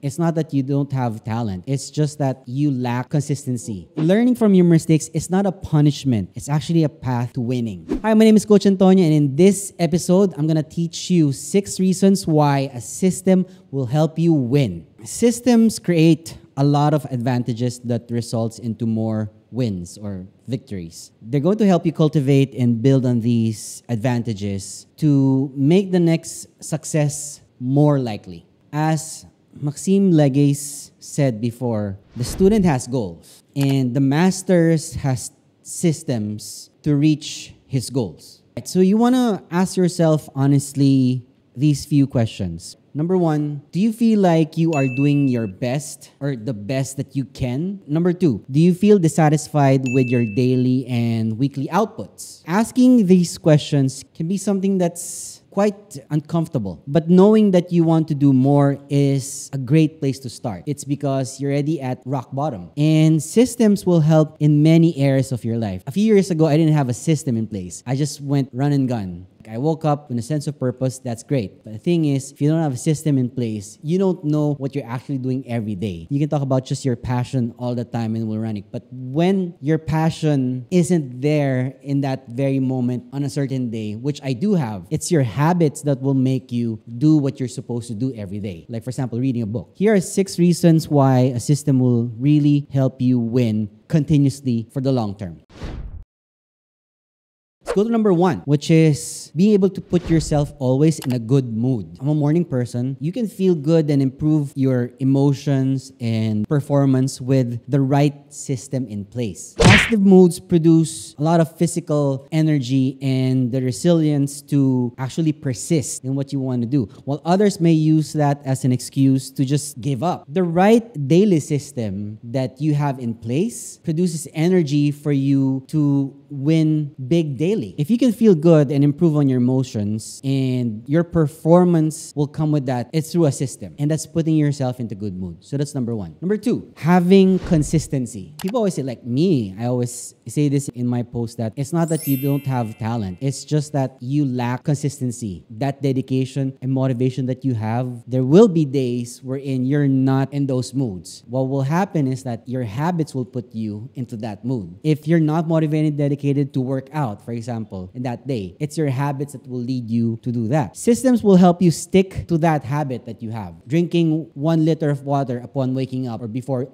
It's not that you don't have talent. It's just that you lack consistency. Learning from your mistakes is not a punishment. It's actually a path to winning. Hi, my name is Coach Antonio, and in this episode, I'm going to teach you 6 reasons why a system will help you win. Systems create a lot of advantages that results into more wins or victories. They're going to help you cultivate and build on these advantages to make the next success more likely. As Maxime Legues said before, the student has goals and the master has systems to reach his goals. So you want to ask yourself honestly these few questions. Number 1, do you feel like you are doing your best or the best that you can? Number 2, do you feel dissatisfied with your daily and weekly outputs? Asking these questions can be something that's quite uncomfortable, but knowing that you want to do more is a great place to start. It's because you're already at rock bottom, and systems will help in many areas of your life. A few years ago, I didn't have a system in place. I just went run and gun. I woke up with a sense of purpose. That's great. But the thing is, if you don't have a system in place, you don't know what you're actually doing every day. You can talk about just your passion all the time and we'll run it. But when your passion isn't there in that very moment on a certain day, which I do have, it's your habits that will make you do what you're supposed to do every day. Like, for example, reading a book. Here are 6 reasons why a system will really help you win continuously for the long term. Go to number 1, which is being able to put yourself always in a good mood. I'm a morning person. You can feel good and improve your emotions and performance with the right system in place. Positive moods produce a lot of physical energy and the resilience to actually persist in what you want to do, while others may use that as an excuse to just give up. The right daily system that you have in place produces energy for you to win big daily. If you can feel good and improve on your emotions and your performance will come with that, it's through a system. And that's putting yourself into good mood. So that's number 1. Number 2, having consistency. People always say, like me, I always say this in my post, that it's not that you don't have talent. It's just that you lack consistency. That dedication and motivation that you have, there will be days wherein you're not in those moods. What will happen is that your habits will put you into that mood. If you're not motivated, dedicated to work out, for example, in that day, it's your habits that will lead you to do that. Systems will help you stick to that habit that you have. Drinking 1 liter of water upon waking up or before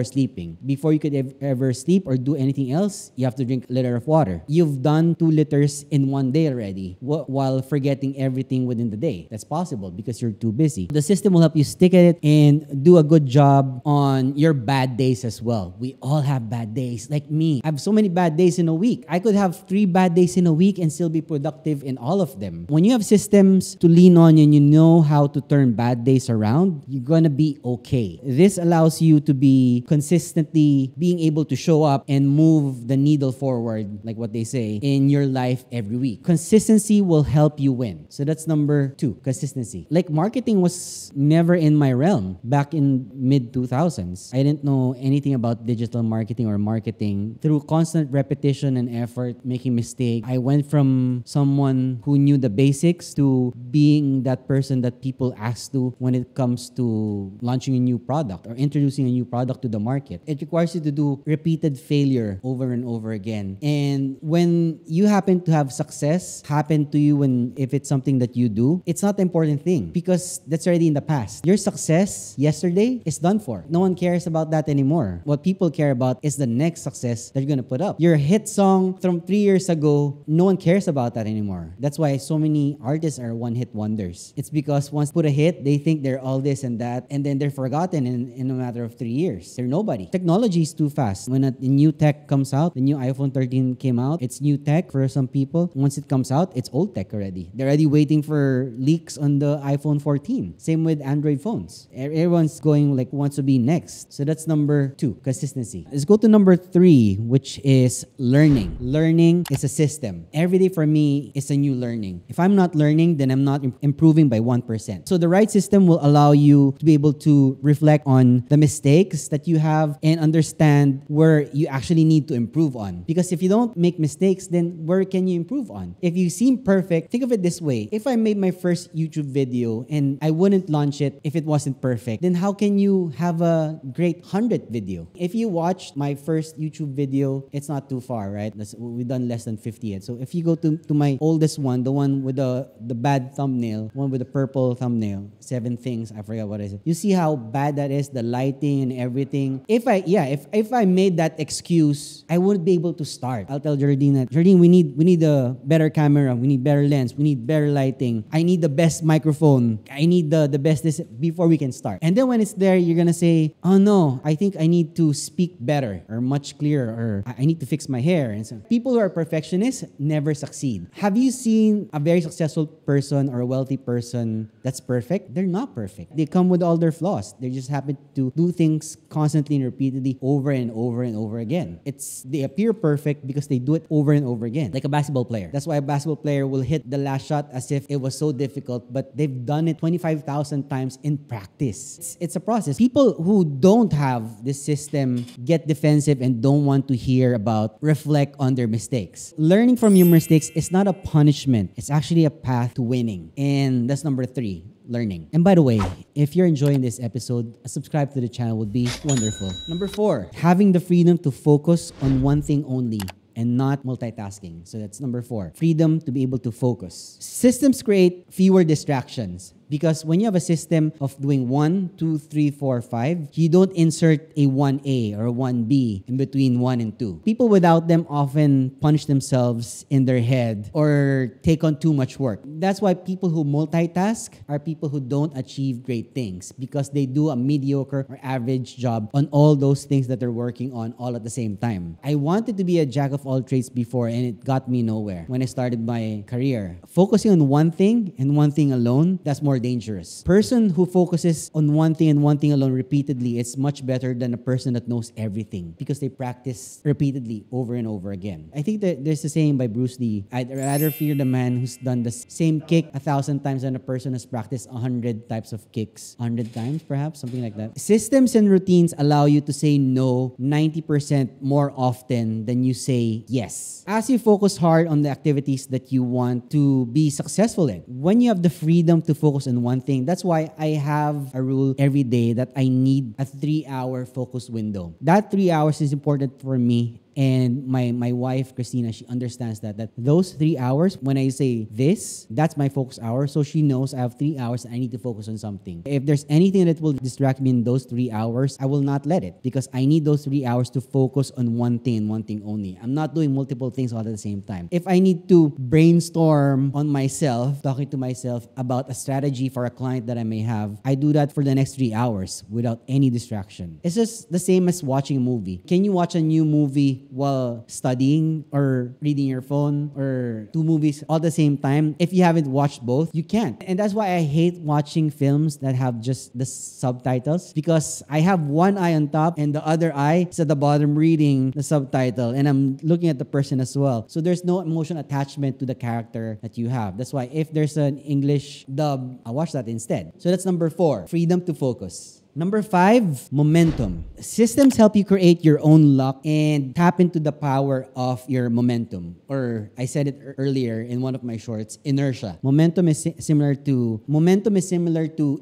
sleeping. Before you could ever sleep or do anything else, you have to drink a liter of water. You've done 2 liters in one day already while forgetting everything within the day. That's possible because you're too busy. The system will help you stick at it and do a good job on your bad days as well. We all have bad days. Like me, I have so many bad days in a week. I could have 3 bad days in a week and still be productive in all of them. When you have systems to lean on and you know how to turn bad days around, you're gonna be okay. This allows you to be consistently being able to show up and move the needle forward, like what they say, in your life every week. Consistency will help you win. So that's number 2, consistency. Like, marketing was never in my realm back in mid-2000s. I didn't know anything about digital marketing or marketing. Through constant repetition and effort, making mistakes, I went from someone who knew the basics to being that person that people ask to when it comes to launching a new product or introducing a new product to the market. It requires you to do repeated failure over and over again. And when you happen to have success happen to you, if it's something that you do, it's not the important thing because that's already in the past. Your success yesterday is done for. No one cares about that anymore. What people care about is the next success that you're going to put up. Your hit song from 3 years ago, no one cares about that anymore. That's why so many artists are one-hit wonders. It's because once put a hit, they think they're all this and that, and then they're forgotten in a matter of 3 years. They're nobody. Technology is too fast. When a new tech comes out, the new iPhone 13 came out, it's new tech for some people. Once it comes out, it's old tech already. They're already waiting for leaks on the iPhone 14. Same with Android phones. Everyone's going like, wants to be next. So that's number 2, consistency. Let's go to number 3, which is learning. learning. Learning is a system. Every day for me is a new learning. If I'm not learning, then I'm not improving by 1%. So the right system will allow you to be able to reflect on the mistakes that you have and understand where you actually need to improve on. Because if you don't make mistakes, then where can you improve on? If you seem perfect, think of it this way. If I made my first YouTube video and I wouldn't launch it if it wasn't perfect, then how can you have a great 100th video? If you watched my first YouTube video, it's not too far, right? We've done less than 50 yet. So if you go to my oldest one, the one with the bad thumbnail, one with the purple thumbnail, 7 things, I forgot what is it. You see how bad that is, the lighting and everything. If I made that excuse, I wouldn't be able to start. I'll tell Jardine that, Jardine, we need a better camera, we need better lens, we need better lighting. I need the best microphone. I need the best this before we can start. And then when it's there, you're gonna say, oh no, I think I need to speak better or much clearer, or I need to fix my hair. And so people who are perfectionists never succeed. Have you seen a very successful person or a wealthy person that's perfect? They're not perfect. They come with all their flaws. They just happen to do things constantly and repeatedly over and over and over again. They appear perfect because they do it over and over again. Like a basketball player. That's why a basketball player will hit the last shot as if it was so difficult, but they've done it 25,000 times in practice. It's a process. People who don't have this system get defensive and don't want to hear about reflect on their mistakes. Learning from your mistakes is not a punishment. It's actually a path to winning. And that's number 3. Learning. And by the way, if you're enjoying this episode, a subscribe to the channel would be wonderful. Number 4, having the freedom to focus on one thing only and not multitasking. So that's number 4. Freedom to be able to focus. Systems create fewer distractions. Because when you have a system of doing 1, 2, 3, 4, 5, you don't insert a 1A or a 1B in between 1 and 2. People without them often punish themselves in their head or take on too much work. That's why people who multitask are people who don't achieve great things, because they do a mediocre or average job on all those things that they're working on all at the same time. I wanted to be a jack of all trades before, and it got me nowhere when I started my career. Focusing on one thing and one thing alone, that's more dangerous. Person who focuses on one thing and one thing alone repeatedly is much better than a person that knows everything, because they practice repeatedly over and over again. I think that there's a saying by Bruce Lee, I'd rather fear the man who's done the same kick 1,000 times than a person who's practiced 100 types of kicks 100 times, perhaps, something like that. Systems and routines allow you to say no 90% more often than you say yes. As you focus hard on the activities that you want to be successful in, when you have the freedom to focus on one thing, that's why I have a rule every day that I need a 3-hour focus window. That 3 hours is important for me. And my wife, Christina, she understands that those 3 hours, when I say this, that's my focus hour. So she knows I have 3 hours and I need to focus on something. If there's anything that will distract me in those 3 hours, I will not let it, because I need those 3 hours to focus on one thing and one thing only. I'm not doing multiple things all at the same time. If I need to brainstorm on myself, talking to myself about a strategy for a client that I may have, I do that for the next 3 hours without any distraction. It's just the same as watching a movie. Can you watch a new movie while studying or reading your phone, or 2 movies all at the same time? If you haven't watched both, you can't. And that's why I hate watching films that have just the subtitles, because I have one eye on top and the other eye is at the bottom reading the subtitle, and I'm looking at the person as well. So there's no emotional attachment to the character that you have. That's why if there's an English dub, I'll watch that instead. So that's number 4, freedom to focus. Number 5, momentum. Systems help you create your own luck and tap into the power of your momentum. Or I said it earlier in one of my shorts, inertia. Momentum is similar to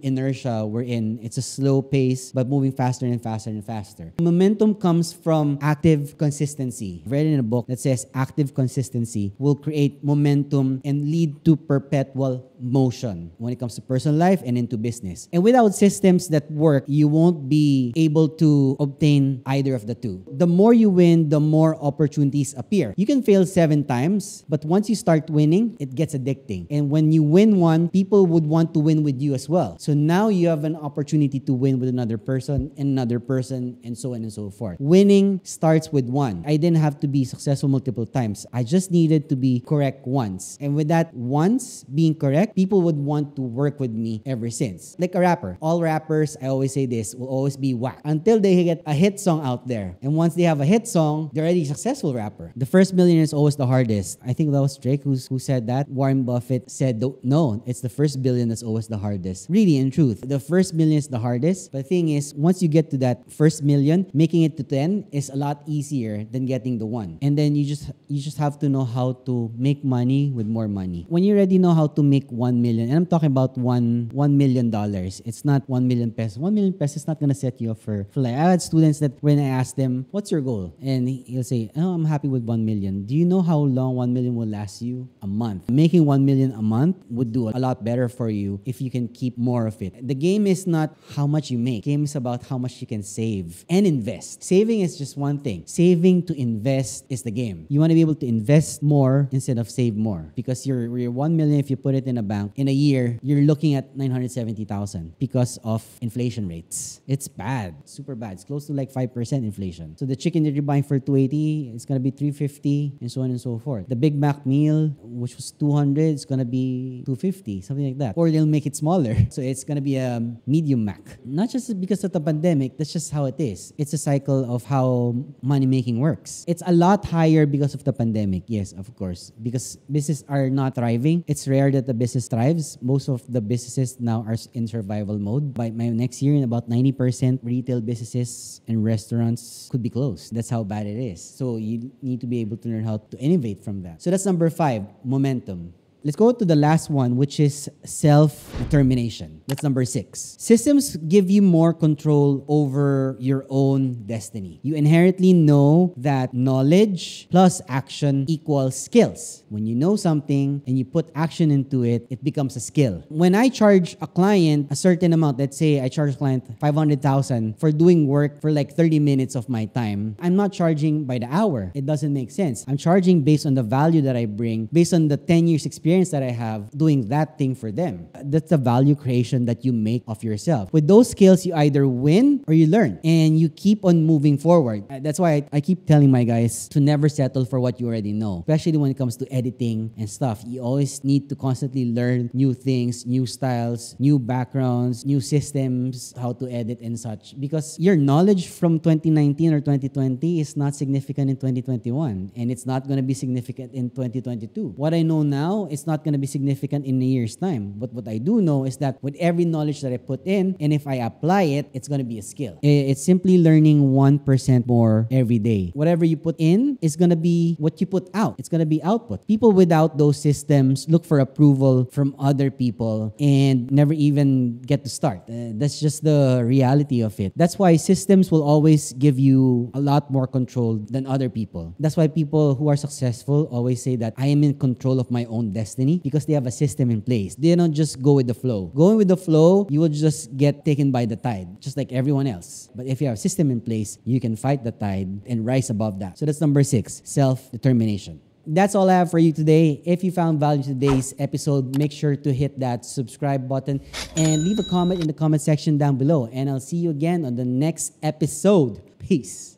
inertia, wherein it's a slow pace but moving faster and faster and faster. Momentum comes from active consistency. I've read in a book that says active consistency will create momentum and lead to perpetual motion when it comes to personal life and into business. And without systems that work, you won't be able to obtain either of the two. The more you win, the more opportunities appear. You can fail 7 times, but once you start winning, it gets addicting. And when you win one, people would want to win with you as well. So now you have an opportunity to win with another person, and so on and so forth. Winning starts with 1. I didn't have to be successful multiple times. I just needed to be correct once. And with that once being correct, correct, people would want to work with me ever since. Like a rapper. All rappers, I always say this, will always be whack until they get a hit song out there. And once they have a hit song, they're already a successful rapper. The first million is always the hardest. I think that was Drake who said that. Warren Buffett said, no, it's the first billion that's always the hardest. Really, in truth, the first million is the hardest. But the thing is, once you get to that first million, making it to 10 is a lot easier than getting the 1. And then you just have to know how to make money with more money. When you already know how to make 1 million, and I'm talking about $1 million, it's not 1 million pesos. 1 million pesos is not gonna set you up for life. I had students that when I asked them, what's your goal? And he'll say, oh, I'm happy with 1 million. Do you know how long 1 million will last you? A month. Making 1 million a month would do a lot better for you if you can keep more of it. The game is not how much you make. The game is about how much you can save and invest. Saving is just one thing. Saving to invest is the game. You want to be able to invest more instead of save more, because your 1 million, if you put it in a bank, in a year, you're looking at 970,000 because of inflation rates. It's bad. Super bad. It's close to like 5% inflation. So the chicken that you're buying for 280, it's going to be 350 and so on and so forth. The Big Mac meal, which was 200, it's going to be 250, something like that. Or they'll make it smaller. So it's going to be a medium Mac. Not just because of the pandemic, that's just how it is. It's a cycle of how money making works. It's a lot higher because of the pandemic. Yes, of course. Because businesses are not thriving. It's rare that the business thrives. Most of the businesses now are in survival mode. By next year, in about 90% retail businesses and restaurants could be closed. That's how bad it is. So you need to be able to learn how to innovate from that. So that's number 5, momentum. Let's go to the last one, which is self-determination. That's number 6. Systems give you more control over your own destiny. You inherently know that knowledge plus action equals skills. When you know something and you put action into it, it becomes a skill. When I charge a client a certain amount, let's say I charge a client 500,000 for doing work for like 30 minutes of my time, I'm not charging by the hour. It doesn't make sense. I'm charging based on the value that I bring, based on the 10 years experience that I have doing that thing for them. That's the value creation that you make of yourself. With those skills, you either win or you learn, and you keep on moving forward. That's why I keep telling my guys to never settle for what you already know, especially when it comes to editing and stuff. You always need to constantly learn new things, new styles, new backgrounds, new systems, how to edit and such, because your knowledge from 2019 or 2020 is not significant in 2021, and it's not going to be significant in 2022. What I know now is not going to be significant in a year's time. But what I do know is that with every knowledge that I put in, and if I apply it, it's going to be a skill. It's simply learning 1% more every day. Whatever you put in is going to be what you put out. It's going to be output. People without those systems look for approval from other people and never even get to start. That's just the reality of it. That's why systems will always give you a lot more control than other people. That's why people who are successful always say that I am in control of my own destiny, because they have a system in place. They don't just go with the flow. Going with the flow, you will just get taken by the tide, just like everyone else. But if you have a system in place, you can fight the tide and rise above that. So that's number 6, self-determination. That's all I have for you today. If you found value in today's episode, make sure to hit that subscribe button and leave a comment in the comment section down below. And I'll see you again on the next episode. Peace.